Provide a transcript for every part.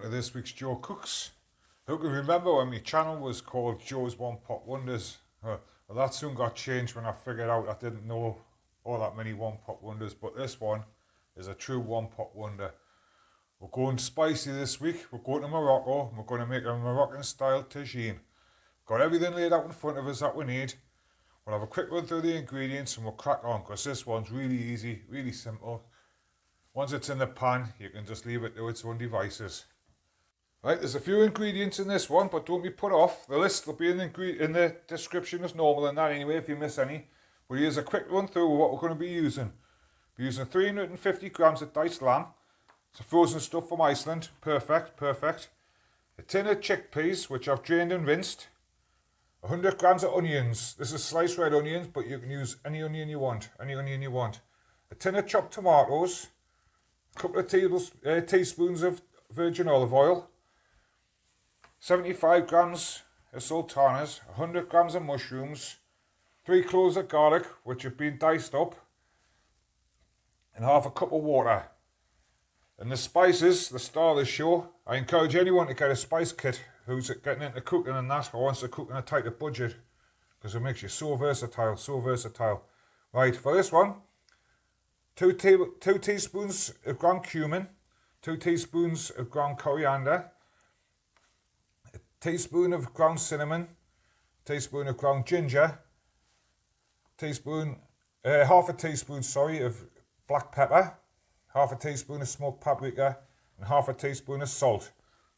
welcome to this week's Joe Cooks. Who can remember when my channel was called Joe's One Pot Wonders? Well, that soon got changed when I figured out I didn't know all that many one pot wonders, but this one is a true one pot wonder. We're going spicy this week. We're going to Morocco and we're going to make a Moroccan style tagine. Got everything laid out in front of us that we need. We'll have a quick run through the ingredients and we'll crack on, because this one's really easy, really simple. Once it's in the pan, you can just leave it to its own devices. Right, there's a few ingredients in this one, but don't be put off. The list will be in the description as normal and that anyway if you miss any. But here's a quick run through of what we're going to be using. We're using 350 grams of diced lamb. It's a frozen stuff from Iceland. Perfect, perfect. A tin of chickpeas, which I've drained and rinsed. 100 grams of onions. This is sliced red onions, but you can use any onion you want. A tin of chopped tomatoes. A couple of teaspoons of virgin olive oil. 75 grams of sultanas, 100 grams of mushrooms, 3 cloves of garlic which have been diced up, and half a cup of water. And the spices, the star of the show, I encourage anyone to get a spice kit who's getting into cooking and that, or wants to cook in a tighter budget, because it makes you so versatile, so versatile. Right, for this one, 2 teaspoons of ground cumin, 2 teaspoons of ground coriander, teaspoon of ground cinnamon, teaspoon of ground ginger, half a teaspoon of black pepper, half a teaspoon of smoked paprika, and half a teaspoon of salt.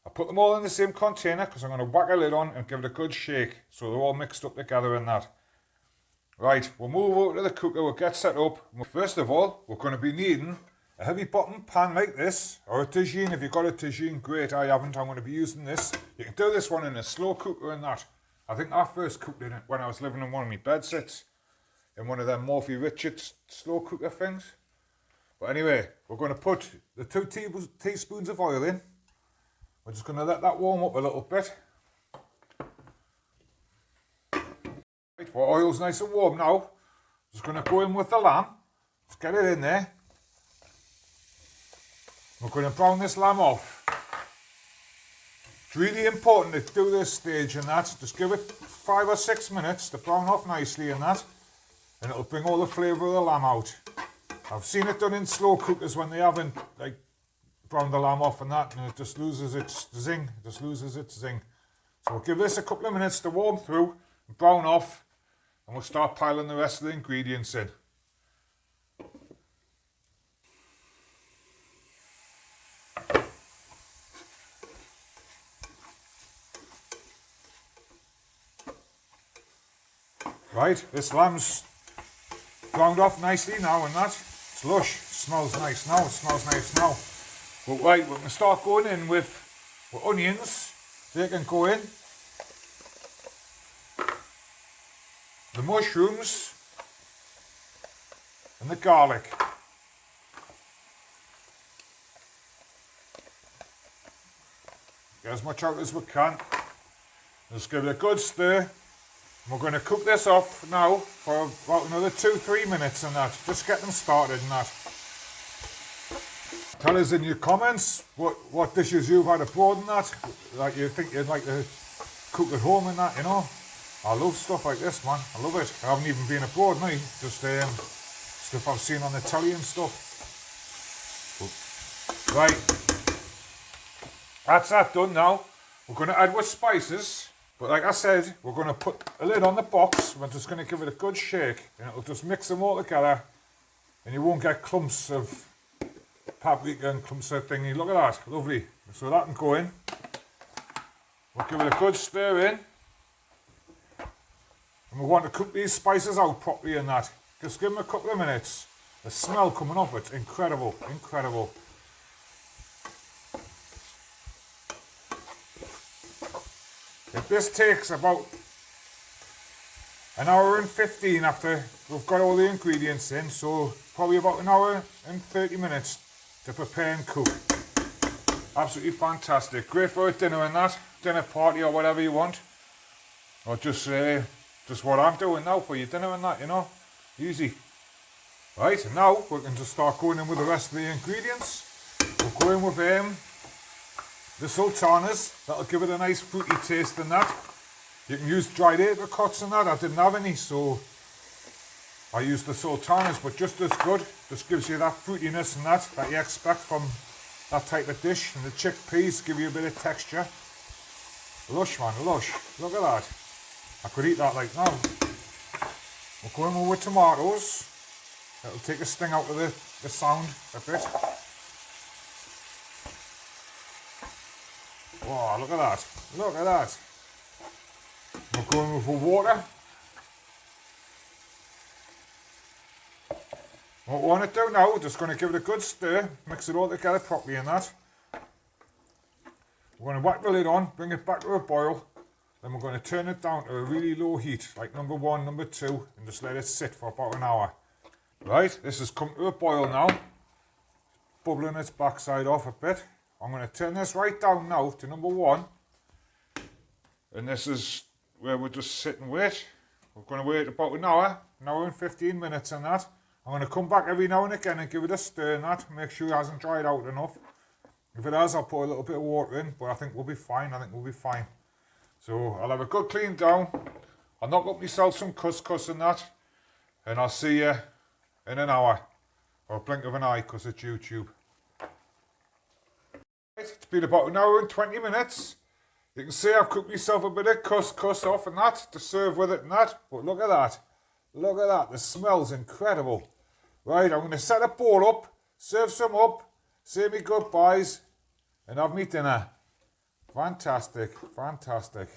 I put them all in the same container because I'm going to whack a lid on and give it a good shake so they're all mixed up together in that. Right, we'll move over to the cooker, we'll get set up. First of all, we're going to be needing a heavy bottom pan like this, or a tagine. If you've got a tagine, great. I haven't. I'm going to be using this. You can do this one in a slow cooker and that. I think I first cooked in it when I was living in one of my bed sits, in one of them Morphy Richards slow cooker things. But anyway, we're going to put the 2 teaspoons of oil in. We're just going to let that warm up a little bit. Right, well, oil's nice and warm now. Just going to go in with the lamb. Just get it in there. We're going to brown this lamb off. It's really important to do this stage and that. Just give it 5 or 6 minutes to brown off nicely and that. And it'll bring all the flavour of the lamb out. I've seen it done in slow cookers when they haven't like browned the lamb off and that, and it just loses its zing. So we'll give this a couple of minutes to warm through and brown off. And we'll start piling the rest of the ingredients in. Right, this lamb's browned off nicely now and that. It's lush, it smells nice now, But right, we're going to start going in with onions. They can go in. The mushrooms. And the garlic. Get as much out as we can. Just give it a good stir. We're going to cook this off now for about another 2-3 minutes and that. Just get them started and that. Tell us in your comments what dishes you've had abroad and that. Like you think you'd like to cook at home and that, you know. I love stuff like this, man. I love it. I haven't even been abroad, me. Just stuff I've seen on the telly and stuff. Right. That's that done now. We're going to add our spices. But like I said, we're going to put a lid on the box. We're just going to give it a good shake. And it'll just mix them all together. And you won't get clumps of paprika and clumps of thingy. Look at that. Lovely. So that can go in. We'll give it a good stir in. And we want to cook these spices out properly and that. Just give them a couple of minutes. The smell coming off it's incredible. Incredible. This takes about an hour and 15 after we've got all the ingredients in, so probably about an hour and 30 minutes to prepare and cook. Absolutely fantastic. Great for a dinner and that, dinner party or whatever you want. Or just what I'm doing now for your dinner and that, you know. Easy. Right, and now we can just start going in with the rest of the ingredients. We'll go in with the sultanas. That'll give it a nice fruity taste in that. You can use dried apricots in that. I didn't have any, so I used the sultanas, but just as good. Just gives you that fruitiness and that you expect from that type of dish. And the chickpeas give you a bit of texture. Lush, man, lush. Look at that. I could eat that like now. We're going over with tomatoes. It'll take a sting out of the sound a bit. Oh, look at that. Look at that. We're going with the water. What we want to do now, just going to give it a good stir, mix it all together properly in that. We're going to whack the lid on, bring it back to a boil, then we're going to turn it down to a really low heat, like number 1, number 2, and just let it sit for about an hour. Right, this has come to a boil now, bubbling its backside off a bit. I'm going to turn this right down now to number 1, and this is where we're just sit and wait. We're going to wait about an hour and 15 minutes on that. I'm going to come back every now and again and give it a stir and that, make sure it hasn't dried out enough. If it has, I'll put a little bit of water in, but I think we'll be fine. So I'll have a good clean down. I'll knock up myself some couscous and that, and I'll see you in an hour, or a blink of an eye because it's YouTube. It's been about an hour and 20 minutes. You can see I've cooked myself a bit of couscous off and that to serve with it and that, but look at that. Look at that, the smell's incredible. Right, I'm going to set a bowl up, serve some up, say me goodbyes, and have me dinner. Fantastic, fantastic.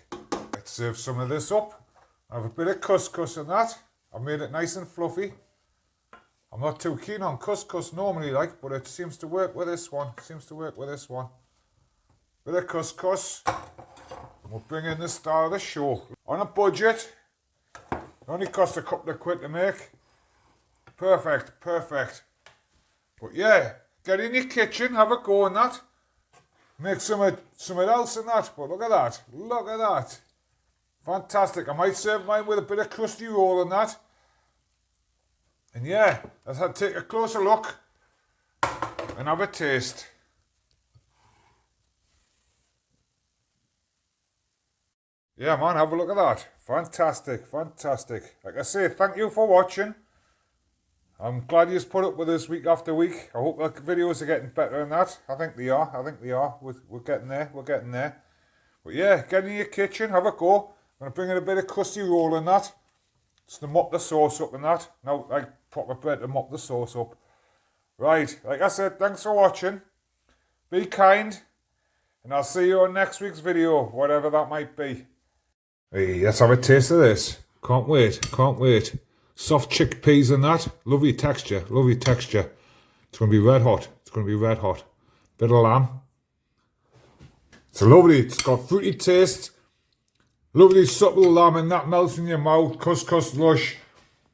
Let's serve some of this up. I have a bit of couscous in that. I've made it nice and fluffy. I'm not too keen on couscous normally, like, but it seems to work with this one. Bit of couscous. We'll bring in the star of the show. On a budget. It only cost a couple of quid to make. Perfect. But yeah, get in your kitchen, have a go on that. Make something else in that. But look at that. Fantastic. I might serve mine with a bit of crusty roll in that. And yeah, let's take a closer look and have a taste. Yeah, man, have a look at that. Fantastic. Like I say, thank you for watching. I'm glad you've put up with us week after week. I hope the videos are getting better than that. I think they are. We're getting there. But yeah, get in your kitchen, have a go. I'm going to bring in a bit of crusty roll in that. Just to mop the sauce up and that. Now, like proper bread to mop the sauce up. Right, like I said, thanks for watching. Be kind. And I'll see you on next week's video, whatever that might be. Hey, let's have a taste of this. Can't wait. Soft chickpeas and that. Lovely texture. It's going to be red hot. Bit of lamb. It's got fruity taste. Lovely subtle lamb and that melts in your mouth. Couscous lush.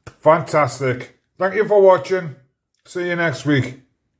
Fantastic. Thank you for watching. See you next week.